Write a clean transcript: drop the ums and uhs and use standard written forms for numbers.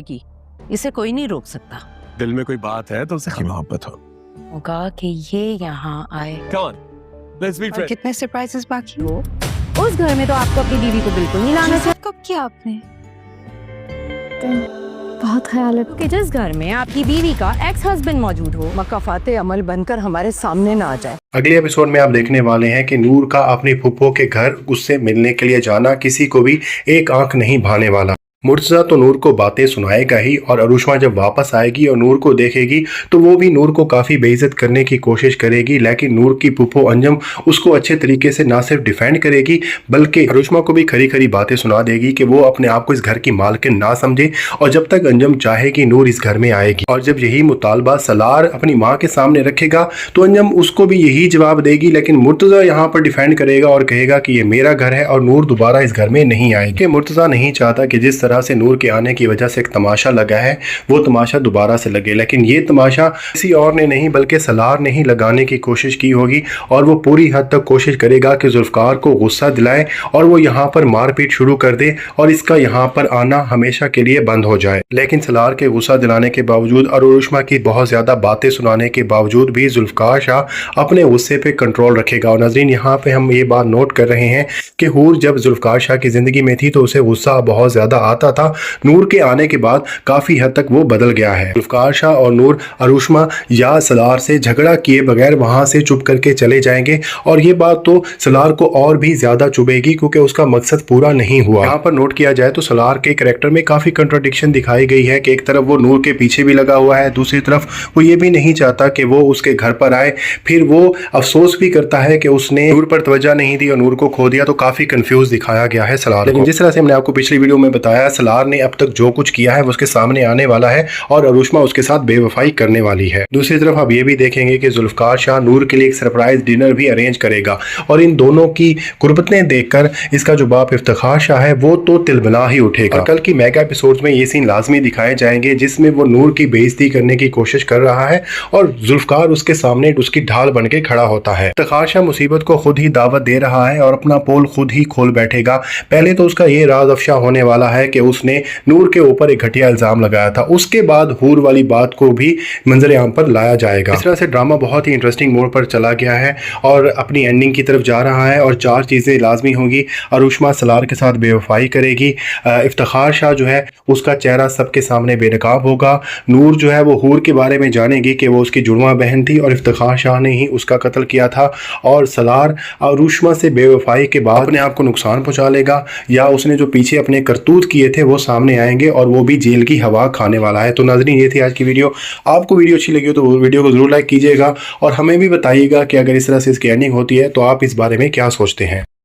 की इसे कोई नहीं रोक सकता। दिल में कोई बात है तो उसे मोहब्बत हो। होगा कि ये यहाँ आए। Come on, let's be और friends. कितने सरप्राइजेस बाकी हो? उस घर में तो आपको अपनी बीवी को बिल्कुल नहीं लाना चाहिए। कब किया आपने? बहुत ख्याल है कि जिस घर में आपकी बीवी का एक्स हस्बैंड मौजूद हो, मकाफाते अमल बनकर हमारे सामने ना आ जाए। अगले एपिसोड में आप देखने वाले हैं कि नूर का अपनी फुप्पो के घर उससे मिलने के लिए जाना किसी को भी एक आंख नहीं भाने वाला। मुर्तज़ा तो नूर को बातें सुनाएगा ही, और अरुष्मा जब वापस आएगी और नूर को देखेगी तो वो भी नूर को काफ़ी बेइज्जत करने की कोशिश करेगी। लेकिन नूर की फुप्पो अंजम उसको अच्छे तरीके से ना सिर्फ डिफेंड करेगी बल्कि अरुष्मा को भी खरी खरी बातें सुना देगी कि वो अपने आप को इस घर की मालकिन ना समझे, और जब तक अंजम चाहेगी नूर इस घर में आएगी। और जब यही मुतालबा सलार अपनी माँ के सामने रखेगा तो अंजम उसको भी यही जवाब देगी। लेकिन मुर्तज़ा यहाँ पर डिफेंड करेगा और कहेगा कि ये मेरा घर है और नूर दोबारा इस घर में नहीं आएगी। मुर्तज़ा नहीं चाहता कि जिस तरह से नूर के आने की वजह से एक तमाशा लगा है वो तमाशा दोबारा से लगे, लेकिन ये तमाशा किसी और ने नहीं बल्कि सलार ने ही लगाने की कोशिश की होगी। और वो पूरी हद तक कोशिश करेगा कि जुल्फ़कार को गुस्सा दिलाए और वो यहाँ पर मारपीट शुरू कर दे और इसका यहाँ पर आना हमेशा के लिए बंद हो जाए। लेकिन सलार के गुस्सा दिलाने के बावजूद और अरुष्मा की बहुत ज़्यादा बातें सुनाने के बावजूद भी जुल्फ़कार शाह अपने गुस्से पे कंट्रोल रखेगा। और नाज़रीन, यहाँ पे हम ये बात नोट कर रहे हैं कि हूर जब जुल्फ़कार शाह की ज़िंदगी में थी तो उसे गुस्सा बहुत ज़्यादा आता था। नूर के आने के बाद काफ़ी हद तक वो बदल गया है। जुल्फ़कार शाह और नूर अरुष्मा या सलार से झगड़ा किए बगैर वहाँ से चुप करके चले जाएंगे, और ये बात तो सलार को और भी ज़्यादा चुभेगी क्योंकि उसका मकसद पूरा नहीं हुआ। यहाँ पर नोट किया जाए तो सलार के कैरेक्टर में काफ़ी कंट्राडिक्शन दिखाई गई है कि एक तरफ वो नूर के पीछे भी लगा हुआ है, दूसरी तरफ वो ये भी नहीं चाहता कि वो उसके घर पर आए। फिर वो अफसोस भी करता है कि उसने नूर पर तवज्जो नहीं दी और नूर को खो दिया। तो काफ़ी कंफ्यूज दिखाया गया है सलार। लेकिन जिस तरह से हमने आपको पिछली वीडियो में बताया, सलार ने अब तक जो कुछ किया है वो उसके सामने आने वाला है और अरुष्मा उसके साथ बेवफाई करने वाली है। दूसरी तरफ आप ये भी देखेंगे कि जुल्फ़कार शाह नूर के लिए एक सरप्राइज डिनर भी अरेंज करेगा, और इन दोनों की कुर्बतें देखकर इसका जो बाप इफ्तिखार शाह है वो तो तिलमिला ही उठेगा। कल की मेगा एपिसोड में ये सीन लाजमी दिखाए जाएंगे जिसमें वो नूर की बेइज्जती करने की कोशिश कर रहा है और जुल्फ़कार उसके सामने उसकी ढाल बन के खड़ा होता है। इफ्तिखार शाह मुसीबत को खुद ही दावत दे रहा है और अपना पोल खुद ही खोल बैठेगा। पहले तो उसका ये राज अफशा होने वाला है कि उसने नूर के ऊपर एक घटिया इल्जाम लगाया था, उसके बाद हूर वाली बात को भी मंजर आम पर लाया जाएगा। इस तरह से ड्रामा बहुत ही इंटरेस्टिंग मोड पर चला गया है और अपनी एंडिंग की तरफ जा रहा है। और चार चीज़ें लाजमी होंगी। अरुष्मा सलार के साथ बेवफाई करेगी, इफ्तिखार शाह जो है उसका चेहरा सबके सामने बेनकाब होगा, नूर जो है वो हूर के बारे में जानेगी कि वो उसकी जुड़वा बहन थी और इफ्तिखार शाह ने ही उसका कत्ल किया था, और सलार अरुष्मा से बेवफाई के बाद अपने आप को नुकसान पहुँचा लेगा या उसने जो पीछे अपने करतूत किए थे वो सामने आएंगे और वो भी जेल की हवा खाने वाला है। तो नाज़रीन, ये थी आज की वीडियो। आपको वीडियो अच्छी लगी हो तो वीडियो को ज़रूर लाइक कीजिएगा और हमें भी बताइएगा कि अगर इस तरह से इसकी एंडिंग होती है तो आप इस बारे में क्या सोचते हैं।